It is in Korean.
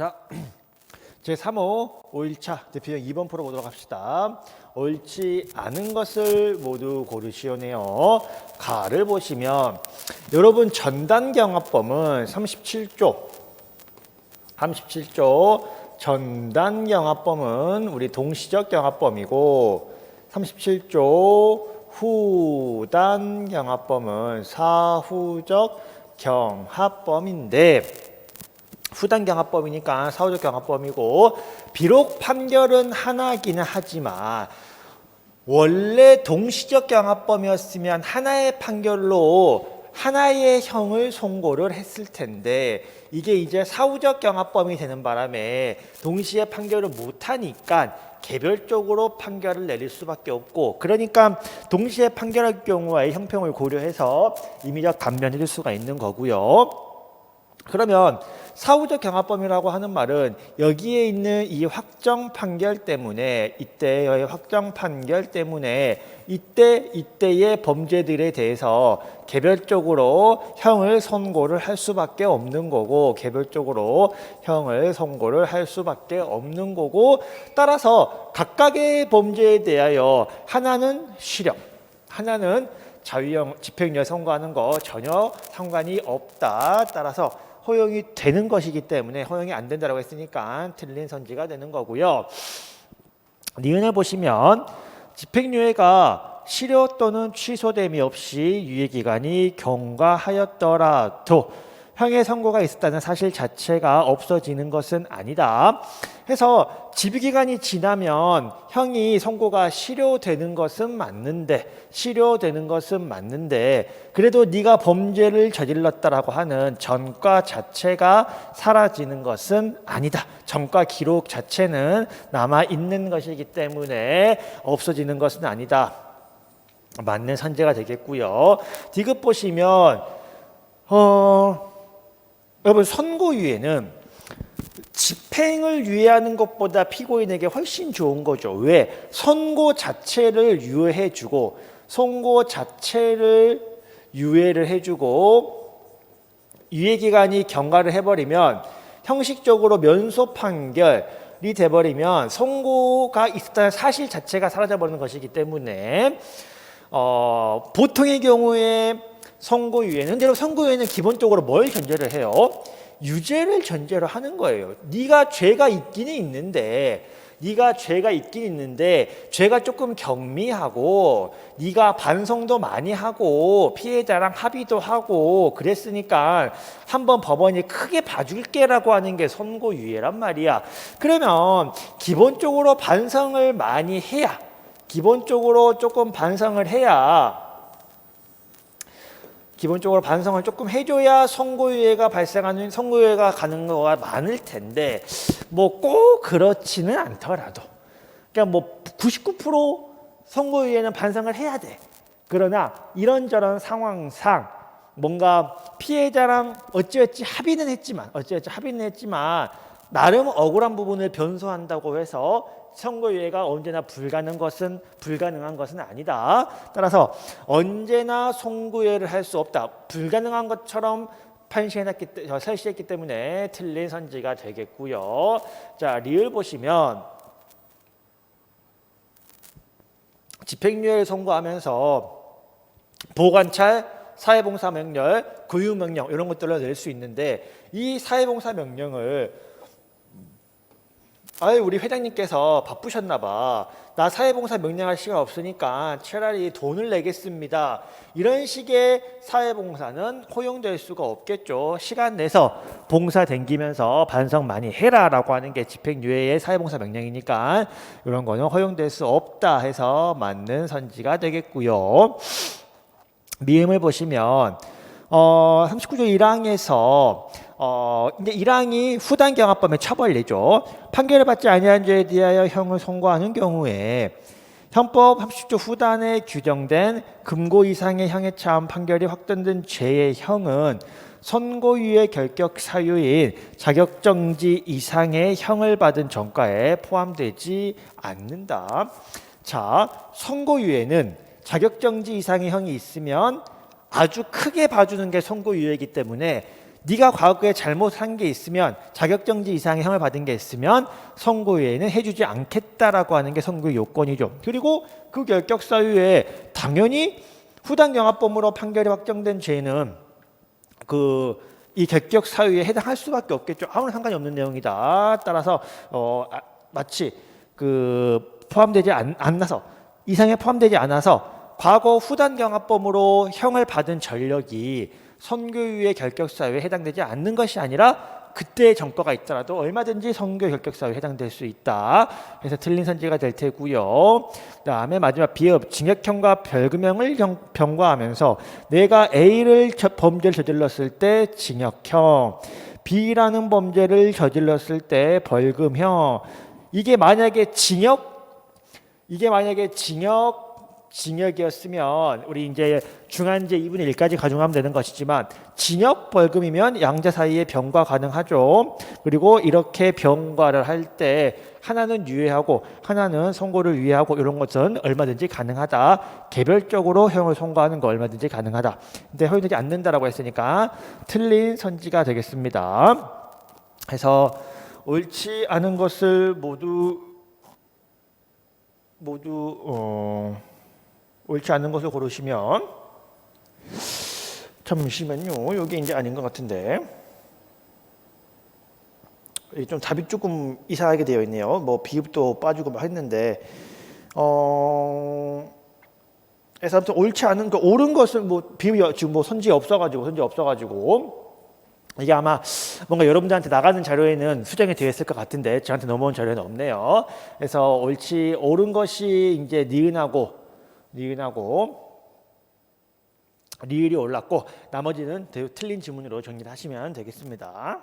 자, 제3호 5일차 대표형 2번 풀어보도록 합시다. 옳지 않은 것을 모두 고르시오네요. 가를 보시면 여러분 전단경합범은 37조 전단경합범은 우리 동시적 경합범이고 37조 후단경합범은 사후적 경합범인데 후단경합범이니까 사후적 경합범이고 비록 판결은 하나이기는 하지만 원래 동시적 경합범이었으면 하나의 판결로 하나의 형을 선고를 했을 텐데 이게 이제 사후적 경합범이 되는 바람에 동시에 판결을 못하니까 개별적으로 판결을 내릴 수밖에 없고 그러니까 동시에 판결할 경우와의 형평을 고려해서 임의적 감면해줄 수가 있는 거고요. 그러면 사후적 경합범이라고 하는 말은 여기에 있는 이 확정 판결 때문에 이때의 확정 판결 때문에 이때의 범죄들에 대해서 개별적으로 형을 선고를 할 수밖에 없는 거고 개별적으로 형을 선고를 할 수밖에 없는 거고 따라서 각각의 범죄에 대하여 하나는 실형, 하나는 자유형 집행유예 선고하는 거 전혀 상관이 없다. 따라서 허용이 되는 것이기 때문에 허용이 안 된다고 했으니까 틀린 선지가 되는 거고요. 니은에 보시면 집행유예가 실효 또는 취소됨이 없이 유예기간이 경과하였더라도 형의 선고가 있었다는 사실 자체가 없어지는 것은 아니다. 해서 집유기간이 지나면 형이 선고가 실효되는 것은 맞는데 그래도 네가 범죄를 저질렀다라고 하는 전과 자체가 사라지는 것은 아니다. 전과 기록 자체는 남아있는 것이기 때문에 없어지는 것은 아니다. 맞는 선제가 되겠고요. 디귿 보시면 여러분 선고유예는 집행을 유예하는 것보다 피고인에게 훨씬 좋은 거죠. 왜? 선고 자체를 유예해주고 선고 자체를 유예를 해주고 유예기간이 경과를 해버리면 형식적으로 면소 판결이 돼버리면 선고가 있었다는 사실 자체가 사라져버리는 것이기 때문에 보통의 경우에 선고유예는 여러분 선고유예는 기본적으로 뭘 전제를 해요? 유죄를 전제로 하는 거예요. 네가 죄가 있기는 있는데 죄가 조금 경미하고 네가 반성도 많이 하고 피해자랑 합의도 하고 그랬으니까 한번 법원이 크게 봐줄게라고 하는 게 선고유예란 말이야. 그러면 기본적으로 반성을 많이 해야 기본적으로 반성을 조금 해줘야 선고유예가 가는 거가 많을 텐데 뭐 꼭 그렇지는 않더라도 그러니까 뭐 99% 선고유예는 반성을 해야 돼. 그러나 이런저런 상황상 뭔가 피해자랑 어찌어찌 합의는 했지만 나름 억울한 부분을 변소한다고 해서 선고유예가 언제나 불가능한 것은 아니다. 따라서 언제나 선고유예를 할 수 없다. 불가능한 것처럼 설시했기 때문에 틀린 선지가 되겠고요. 자, 리을 보시면 집행유예를 선고하면서 보관찰, 사회봉사명령, 구유명령 이런 것들을 낼 수 있는데 이 사회봉사명령을 우리 회장님께서 바쁘셨나 봐. 나 사회봉사 명령할 시간 없으니까 차라리 돈을 내겠습니다. 이런 식의 사회봉사는 허용될 수가 없겠죠. 시간 내서 봉사 댕기면서 반성 많이 해라라고 하는 게 집행유예의 사회봉사 명령이니까 이런 거는 허용될 수 없다 해서 맞는 선지가 되겠고요. 미음을 보시면 39조 1항에서 이제 1항이 후단 경합범의 처벌례죠. 판결을 받지 아니한 죄에 대하여 형을 선고하는 경우에 형법 30조 후단에 규정된 금고 이상의 형에 처한 판결이 확정된 죄의 형은 선고유예 결격 사유인 자격정지 이상의 형을 받은 전과에 포함되지 않는다. 자, 선고유예는 자격정지 이상의 형이 있으면 아주 크게 봐주는 게 선고유예이기 때문에 네가 과거에 잘못한 게 있으면 자격정지 이상의 형을 받은 게 있으면 선고유예는 해주지 않겠다라고 하는 게 선고의 요건이죠. 그리고 그 결격 사유에 당연히 후당경합범으로 판결이 확정된 죄는 이 결격 사유에 해당할 수밖에 없겠죠. 아무런 상관이 없는 내용이다. 따라서 마치 포함되지 않아서 이상에 포함되지 않아서 과거 후단경합범으로 형을 받은 전력이 선고유예 결격 사유에 해당되지 않는 것이 아니라 그때의 정과가 있더라도 얼마든지 선고 결격 사유에 해당될 수 있다. 그래서 틀린 선지가 될 테고요. 그다음에 마지막 비읍 징역형과 벌금형을 병과하면서 내가 A를 범죄를 저질렀을 때 징역형, B라는 범죄를 저질렀을 때 벌금형. 이게 만약에 징역이었으면 우리 이제 중한제 2분의 1까지 가중하면 되는 것이지만 징역 벌금이면 양자 사이에 병과 가능하죠. 그리고 이렇게 병과를 할 때 하나는 유예하고 하나는 선고를 유예하고 이런 것은 얼마든지 가능하다. 개별적으로 형을 선고하는 거 얼마든지 가능하다. 근데 허용되지 않는다라고 했으니까 틀린 선지가 되겠습니다. 그래서 옳지 않은 것을 모두 옳지 않은 것을 고르시면 잠시만요. 여기 이제 아닌 것 같은데 좀 답이 조금 이상하게 되어 있네요. 뭐 비읍도 빠지고 막 했는데 그래서 아무튼 옳지 않은 옳은 것은 뭐 비읍이 지금 뭐 선지 없어가지고 이게 아마 뭔가 여러분들한테 나가는 자료에는 수정이 되어 있을 것 같은데 저한테 넘어온 자료는 없네요. 그래서 옳은 것이 이제 니은하고 리을이 올랐고 나머지는 틀린 지문으로 정리를 하시면 되겠습니다.